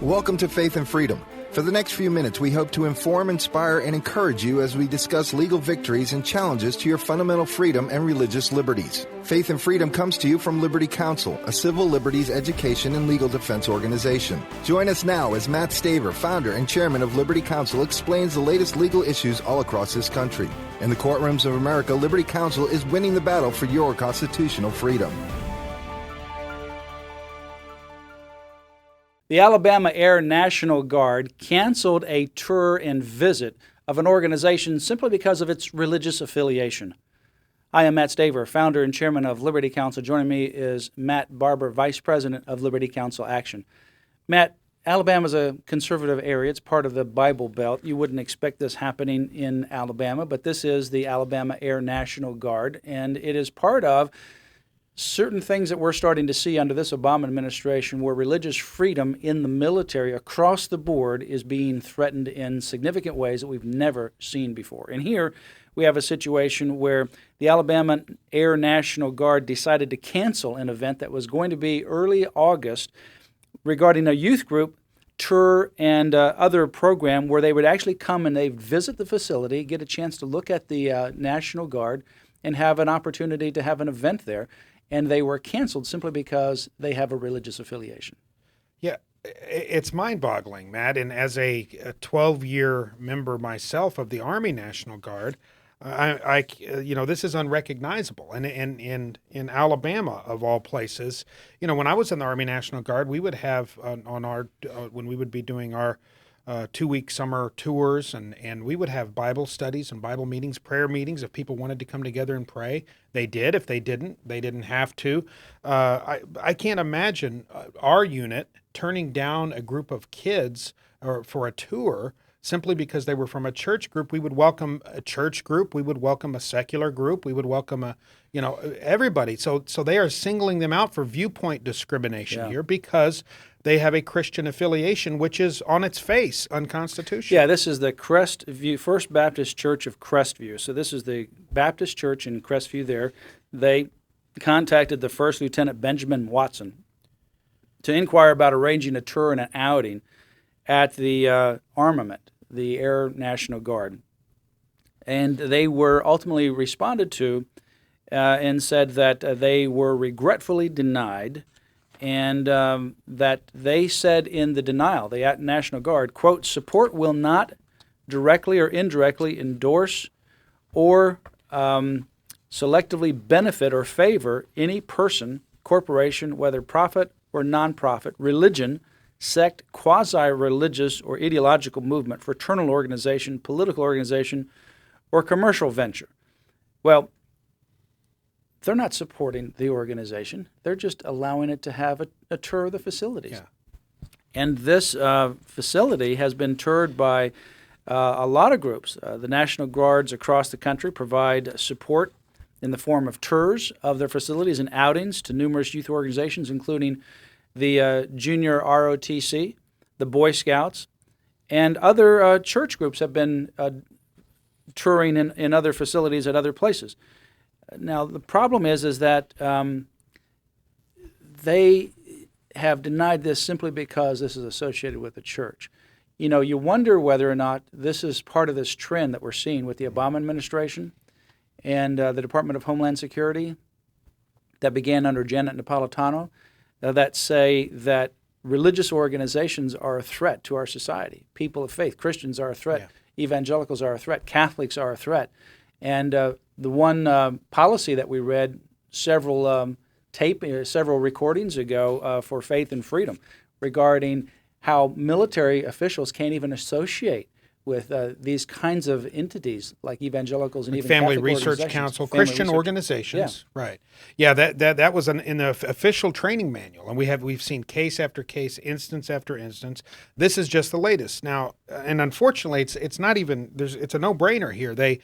Welcome to Faith and Freedom. For the next few minutes, we hope to inform, inspire, and encourage you as we discuss legal victories and challenges to your fundamental freedom and religious liberties. Faith and Freedom comes to you from Liberty Counsel, a civil liberties education and legal defense organization. Join us now as Mat Staver, founder and chairman of Liberty Counsel, explains the latest legal issues all across this country. In the courtrooms of America, Liberty Counsel is winning the battle for your constitutional freedom. The Alabama Air National Guard canceled a tour and visit of an organization simply because of its religious affiliation. I am Mat Staver, founder and chairman of Liberty Counsel. Joining me is Matt Barber, vice president of Liberty Counsel Action. Matt, Alabama's a conservative area. It's part of the Bible Belt. You wouldn't expect this happening in Alabama, but this is the Alabama Air National Guard, and it is part of certain things that we're starting to see under this Obama administration where religious freedom in the military across the board is being threatened in significant ways that we've never seen before. And here we have a situation where the Alabama Air National Guard decided to cancel an event that was going to be early August regarding a youth group tour and other program where they would actually come and they'd visit the facility, get a chance to look at the National Guard, and have an opportunity to have an event there. And they were canceled simply because they have a religious affiliation. Yeah, it's mind-boggling, Matt. And as a 12-year member myself of the Army National Guard, I this is unrecognizable. And in Alabama, of all places, when I was in the Army National Guard, we would have on our when we would be doing our 2-week summer tours, and we would have Bible studies and Bible meetings, prayer meetings. If people wanted to come together and pray, they did. If they didn't, they didn't have to. I can't imagine our unit turning down a group of kids for a tour simply because they were from a church group. We would welcome a church group. We would welcome a secular group. We would welcome everybody. So they are singling them out for viewpoint discrimination here because they have a Christian affiliation, which is on its face unconstitutional. Yeah, this is the Crestview First Baptist Church of Crestview. So this is the Baptist church in Crestview there. They contacted the First Lieutenant Benjamin Watson to inquire about arranging a tour and an outing at the armament, the Air National Guard. And they were ultimately responded to and said that they were regretfully denied, and that they said in the denial, the National Guard, quote, support will not directly or indirectly endorse or selectively benefit or favor any person, corporation, whether profit or nonprofit, religion, sect, quasi-religious or ideological movement, fraternal organization, political organization, or commercial venture. Well, they're not supporting the organization. They're just allowing it to have a tour of the facilities. Yeah. And this facility has been toured by a lot of groups. The National Guards across the country provide support in the form of tours of their facilities and outings to numerous youth organizations, including the Junior ROTC, the Boy Scouts, and other church groups have been touring in other facilities at other places. Now, the problem is that they have denied this simply because this is associated with the church. You wonder whether or not this is part of this trend that we're seeing with the Obama administration and the Department of Homeland Security that began under Janet Napolitano that say that religious organizations are a threat to our society. People of faith, Christians are a threat. Yeah. Evangelicals are a threat. Catholics are a threat. And the one policy that we read several recordings ago for Faith and Freedom regarding how military officials can't even associate with these kinds of entities like evangelicals and even Family Catholic Research Council, Christian organizations. Yeah. Right. Yeah, that was in the official training manual, and we've seen case after case, instance after instance. This is just the latest. Now, and unfortunately, it's not even it's a no-brainer here. They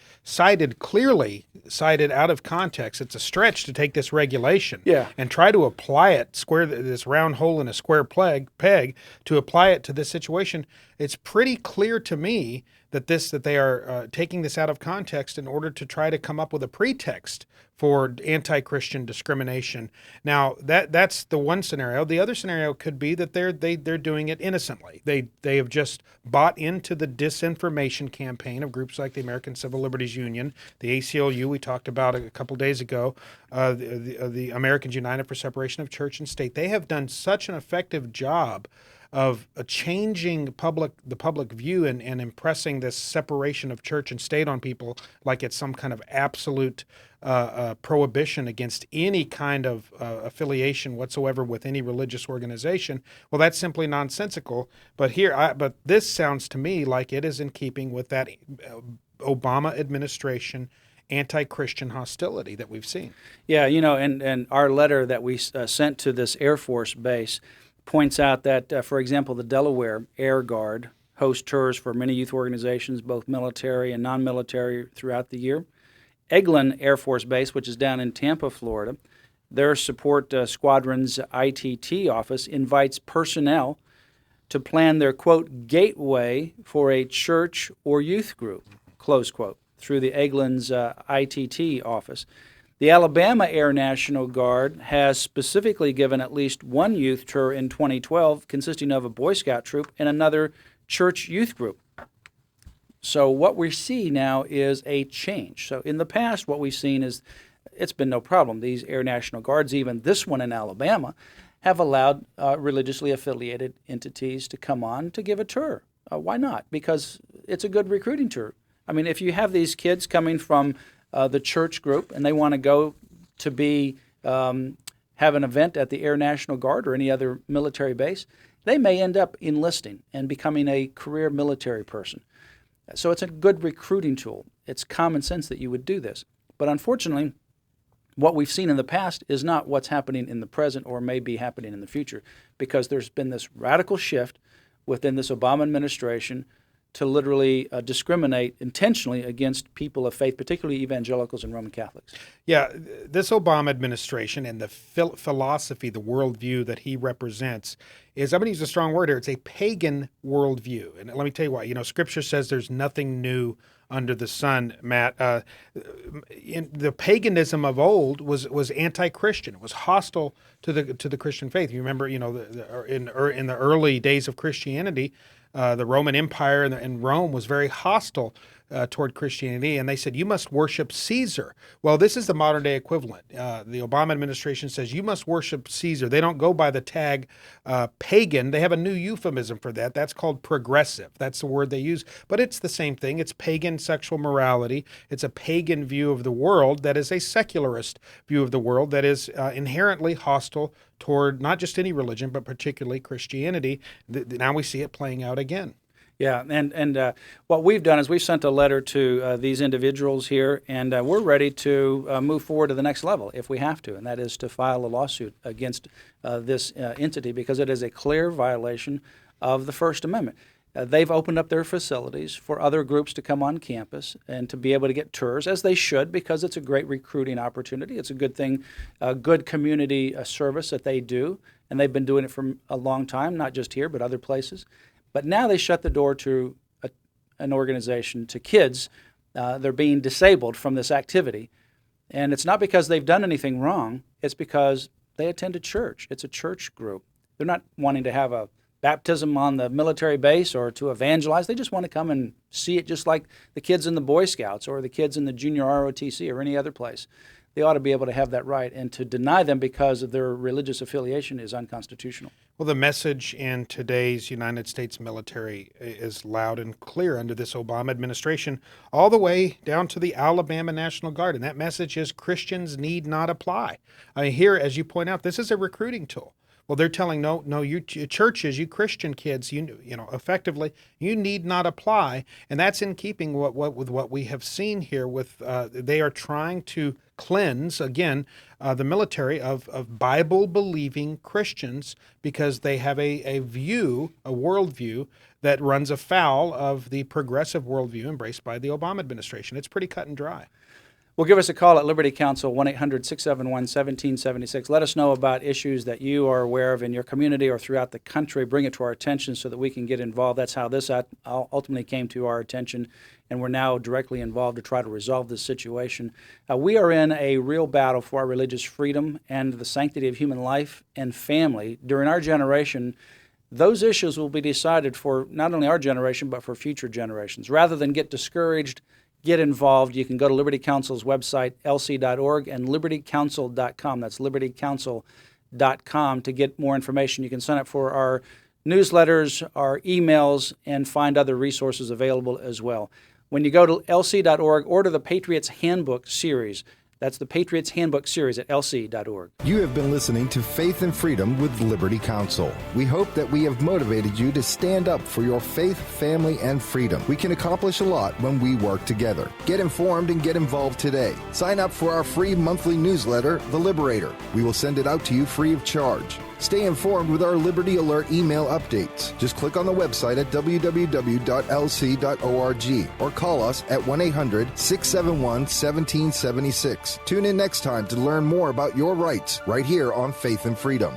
clearly cited out of context. It's a stretch to take this regulation and try to apply it, square this round hole in a square peg to apply it to this situation. It's pretty clear to me that they are taking this out of context in order to try to come up with a pretext for anti-Christian discrimination. Now, that's the one scenario. The other scenario could be that they're doing it innocently. They have just bought into the disinformation campaign of groups like the American Civil Liberties Union, the ACLU we talked about a couple days ago, the Americans United for Separation of Church and State. They have done such an effective job of changing the public view and impressing this separation of church and state on people like it's some kind of absolute prohibition against any kind of affiliation whatsoever with any religious organization. Well, that's simply nonsensical. But but this sounds to me like it is in keeping with that Obama administration anti-Christian hostility that we've seen. Yeah, and our letter that we sent to this Air Force base points out that, for example, the Delaware Air Guard hosts tours for many youth organizations, both military and non-military, throughout the year. Eglin Air Force Base, which is down in Tampa, Florida, their support squadron's ITT office invites personnel to plan their, quote, gateway for a church or youth group, close quote, through the Eglin's ITT office. The Alabama Air National Guard has specifically given at least one youth tour in 2012, consisting of a Boy Scout troop and another church youth group. So what we see now is a change. So in the past, what we've seen is it's been no problem. These Air National Guards, even this one in Alabama, have allowed religiously affiliated entities to come on to give a tour. Why not? Because it's a good recruiting tour. I mean, if you have these kids coming from the church group and they want to go to have an event at the Air National Guard or any other military base, they may end up enlisting and becoming a career military person. So it's a good recruiting tool. It's common sense that you would do this. But unfortunately, what we've seen in the past is not what's happening in the present or may be happening in the future, because there's been this radical shift within this Obama administration to literally discriminate intentionally against people of faith, particularly evangelicals and Roman Catholics. Yeah, this Obama administration and the philosophy, the worldview that he represents is, I'm going to use a strong word here, it's a pagan worldview. And let me tell you why. Scripture says there's nothing new under the sun, Matt. The paganism of old was anti-Christian. It was hostile to the Christian faith. You remember, in the early days of Christianity, the Roman Empire and Rome was very hostile toward Christianity, and they said, you must worship Caesar. Well, this is the modern day equivalent. The Obama administration says you must worship Caesar. They don't go by the tag pagan. They have a new euphemism for that. That's called progressive. That's the word they use. But it's the same thing. It's pagan sexual morality. It's a pagan view of the world that is a secularist view of the world that is inherently hostile toward not just any religion, but particularly Christianity. Now we see it playing out again. Yeah, and what we've done is we've sent a letter to these individuals here, and we're ready to move forward to the next level if we have to, and that is to file a lawsuit against this entity because it is a clear violation of the First Amendment. They've opened up their facilities for other groups to come on campus and to be able to get tours, as they should, because it's a great recruiting opportunity. It's a good thing, a good community service that they do, and they've been doing it for a long time, not just here, but other places. But now they shut the door to an organization, to kids. They're being disabled from this activity. And it's not because they've done anything wrong. It's because they attend a church. It's a church group. They're not wanting to have a baptism on the military base or to evangelize. They just want to come and see it, just like the kids in the Boy Scouts or the kids in the junior ROTC or any other place. They ought to be able to have that right, and to deny them because of their religious affiliation is unconstitutional. Well, the message in today's United States military is loud and clear under this Obama administration, all the way down to the Alabama National Guard. And that message is Christians need not apply. I mean, here, as you point out, this is a recruiting tool. Well, they're telling no, you churches, you Christian kids, effectively, you need not apply, and that's in keeping with what we have seen here. With they are trying to cleanse again the military of Bible believing Christians because they have a worldview that runs afoul of the progressive worldview embraced by the Obama administration. It's pretty cut and dry. Well, give us a call at Liberty Counsel, 1-800-671-1776. Let us know about issues that you are aware of in your community or throughout the country. Bring it to our attention so that we can get involved. That's how this ultimately came to our attention, and we're now directly involved to try to resolve this situation. We are in a real battle for our religious freedom and the sanctity of human life and family. During our generation, those issues will be decided for not only our generation, but for future generations. Rather than get discouraged, get involved. You can go to Liberty Counsel's website, lc.org, and libertycounsel.com. That's libertycounsel.com to get more information. You can sign up for our newsletters, our emails, and find other resources available as well. When you go to lc.org, order the Patriots Handbook series. That's the Patriots Handbook series at lc.org. You have been listening to Faith and Freedom with Liberty Counsel. We hope that we have motivated you to stand up for your faith, family, and freedom. We can accomplish a lot when we work together. Get informed and get involved today. Sign up for our free monthly newsletter, The Liberator. We will send it out to you free of charge. Stay informed with our Liberty Alert email updates. Just click on the website at www.lc.org or call us at 1-800-671-1776. Tune in next time to learn more about your rights right here on Faith and Freedom.